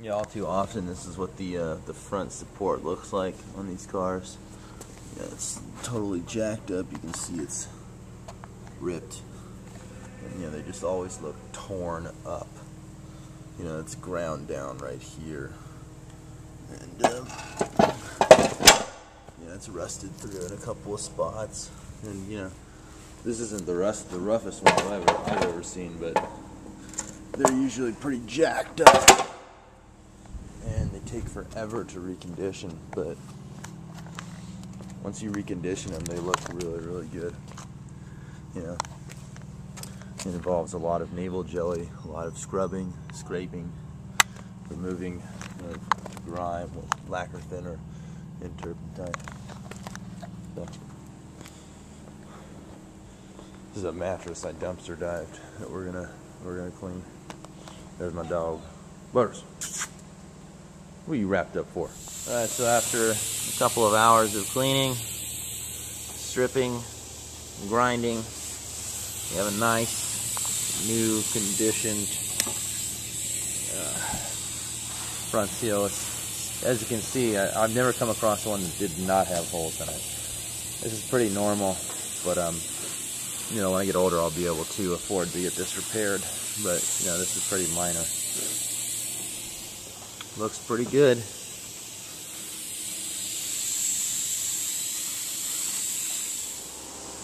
Yeah, all too often this is what the front support looks like on these cars. Yeah, it's totally jacked up. You can see it's ripped, and they just always look torn up. It's ground down right here, and it's rusted through in a couple of spots. And this isn't the roughest one I've ever seen, but they're usually pretty jacked up, and they take forever to recondition. But once you recondition them, they look really, really good. It involves a lot of navel jelly, a lot of scrubbing, scraping, removing grime with lacquer thinner and turpentine. So, this is a mattress I dumpster dived that we're gonna clean. There's my dog. Butters. What are you wrapped up for? Alright, so after a couple of hours of cleaning, stripping, grinding, we have a nice, new, conditioned front seal. As you can see, I've never come across one that did not have holes in it. This is pretty normal, but when I get older, I'll be able to afford to get this repaired. But this is pretty minor. Looks pretty good.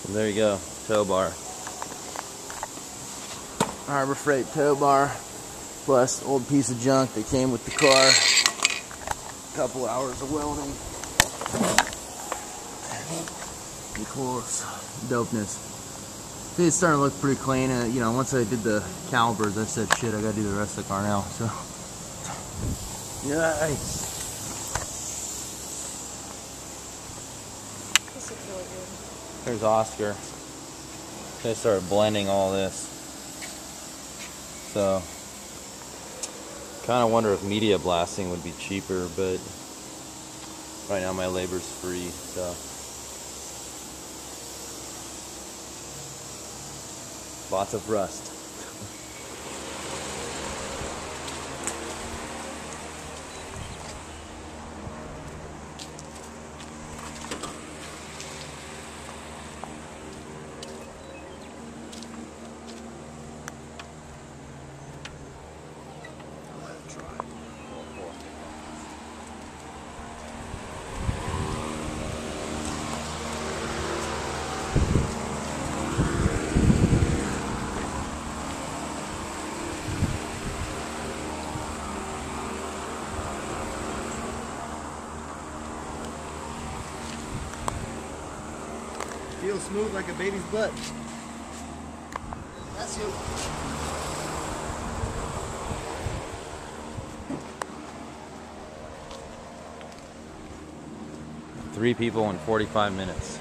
And there you go, tow bar. Harbor Freight tow bar, plus old piece of junk that came with the car. Couple hours of welding. Of course, dopeness. See, it's starting to look pretty clean. Once I did the calipers, I said, shit, I gotta do the rest of the car now. So, nice. This looks really good. There's Oscar. They started blending all this. So, kind of wonder if media blasting would be cheaper, but right now my labor's free, so lots of rust. Feels smooth like a baby's butt. That's you. Three people in 45 minutes.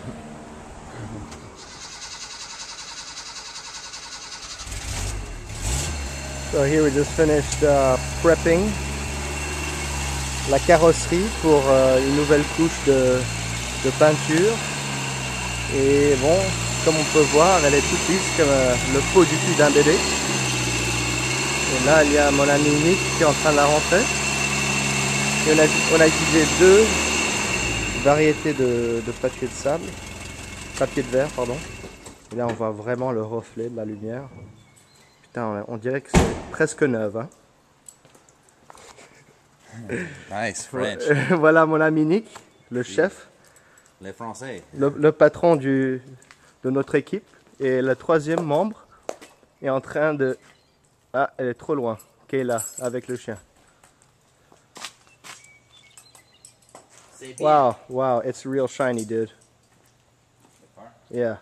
So here we just finished prepping la carrosserie pour une nouvelle couche de peinture. Et bon, comme on peut voir, elle est toute lisse comme le pot du cul d'un bébé. Et là, il y a mon ami Nick qui est en train de la rentrer. Et on a utilisé deux variétés de papier de sable, papier de verre, pardon. Et là, on voit vraiment le reflet de la lumière. Putain, on dirait que c'est presque neuf. Hein. Nice, French. Voilà mon ami Nick, le chef. Les Français. Le patron de notre équipe. Et le troisième membre est en train de... Ah, elle est trop loin. Kayla, avec le chien. Wow, wow, it's real shiny, dude. Yeah.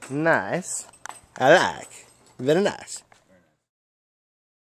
Nice. I like. Very nice.